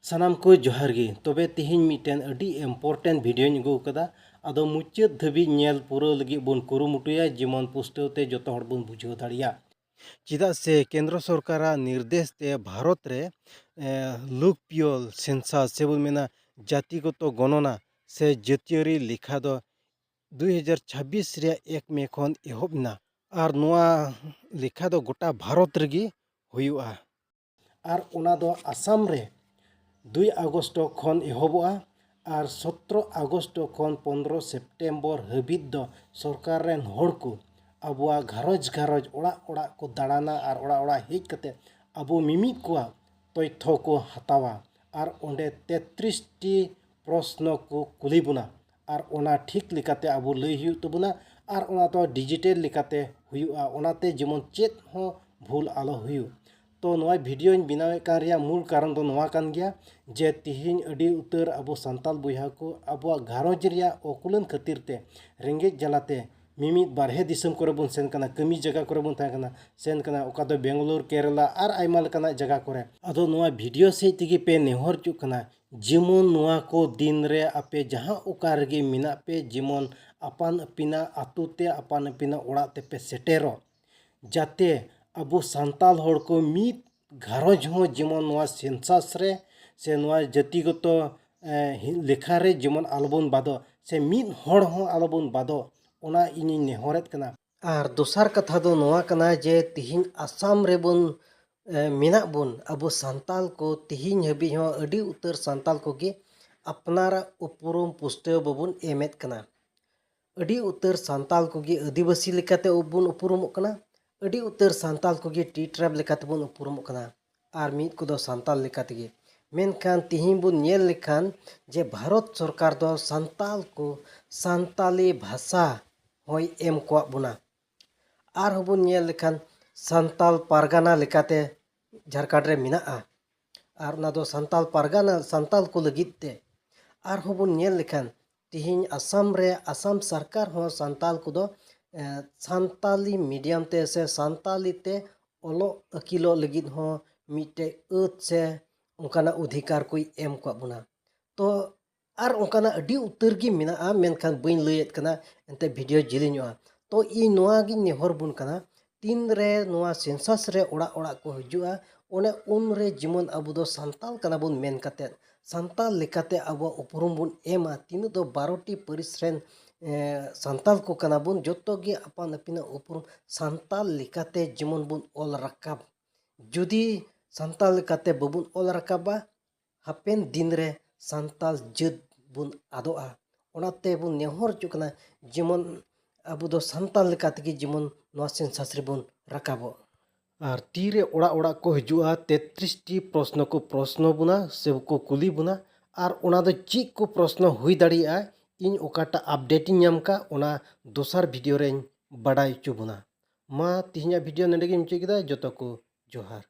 सानाम को जोहार गे तबे तिहिन मिटेन अडी इम्पोर्टेंट वीडियो अगू कदा आदो मुचाद धाबी नेल पूरा लगी बन कुरुमुटुया जेमन पुष्टते जतो हर बन बुझाव दाड़िया चेदा से केंद्र सरकार निर्देश ते भारत रे लोकपियल सेंसस से बोल मेना जातिगत गणना से जातीयरी लेखा दो 2026 रे 1 मे खन एहबना और नोआ लेखा दो गोटा भारत रेगी हुयुआ और ओना दो आसाम रे 2 আগস্ট खन एहबोआ और 17 আগস্ট खन 15 सेप्टेम्बर हाबित दो सरकार रेन हर को अबुआ घरज घरज ओड़ा ओड़ा को दाड़ाना और ओड़ा ओड़ा हेज कते अबो मिमिद को तथ्य को हतावा और ओंडे 33 टी प्रश्न को कुली बुना और ओना ठीक लिकाते अबो लई हुयु तबुना और ओना तो डिजिटल लिकाते हुयुआ ओनाते जेमन चेत हो भूल आलो हुयु तो नवा वीडियो बनावे कान रिया मूल कारण दो नवा कान गया जे तिहिन अडी उतर अबो संताल बुया को अबो घारोज रिया ओकुलन खातिर ते रेंगे जलाते मिमिद बारहे दिसम करे बन सेन कना कमी जगह करे बन था कना सेन कना ओका दो बेंगलोर केरला और आयमा लकना जगह करे अदो नवा वीडियो से तिगी पे नेहर चु कना जेमन नवा को दिन रे आपे जहां ओका रेगे मिना पे जेमन अपान अपिना आतुते अपान अपिना ओड़ा ते पे सेटेरो जाते अबो संताल हर को मिद घरज हो जेमन नवा सेंसस रे से नवा जातिगत लेखा रे जेमन आलबन बादो से मिद हर हो आलबन बादो ओना इनी नेहरत कना और दोसर कथा दो नवा कना जे तिहिन आसाम रे बन मेना बन अबो संताल को तिहिन हबी हो अडी उतर संताल को गे अपनारा उपरुम पुस्तेव बबुन एमेत कना अडी उतर संताल को गे आदिवासी लेकाते बन उपरुमोग कना अडी उतर संताल को गे टी ट्राइब लेकाते बन उपरुमोग कना और मिद को दो संताल लेकाते गे मेनखान तिहिन बन नेल लेखान जे भारत सरकार दो संताल को संताली भाषा होय एम को बुना और हबुन नेल लेखान संताल पारगाना लेकाते झारखंड रे मिनाआ और ना दो संताल पारगाना संताल को लगित ते और हबुन नेल लेखान तिहिन आसाम रे आसाम सरकार हो संताल को दो संताली मीडियम ते से संताली ते ओलो अकिलो लगित हो मिटे अत से उनकाना अधिकार कोई एम को बुना तो और उनकाना अडी उतर गी मिना मेनखान बइन लयत कना एंते वीडियो जिलिनोआ तो इ नोआ गी नेहर बुन कना तीन रे नोआ सेंसस रे ओड़ा ओड़ा को हजुआ ओने उन रे जीवन अबो दो संताल कना बुन मेन कते संताल लेकाते अबो उपरुम बुन एमा तीन दो 12 टी परिसरेन संताल को कना बुन जोतो गे अपन अपिना उपरुम संताल लेकाते जीवन बुन ओल रकाब जुदी संताल लेकाते बबुन ओल रकाबा हापेन दिन रे संताल जद बुन आदोआ ओनाते बुन नेहर चुकना जेमन अबो दो संताल लेकाते गे जेमन नोआ सेंसस रे बुन रकाबो और तीरे ओड़ा ओड़ा को हजुआ 33 टी प्रश्न बुना से को कुली बुना और ओना दो चीक को प्रश्न हुई दाड़िया इन ओकाटा अपडेट नाम का ओना दोसर वीडियो रे बड़ाई चु बुना मा तिहिना वीडियो नडे गे मुचे केदा जतो को जोहार।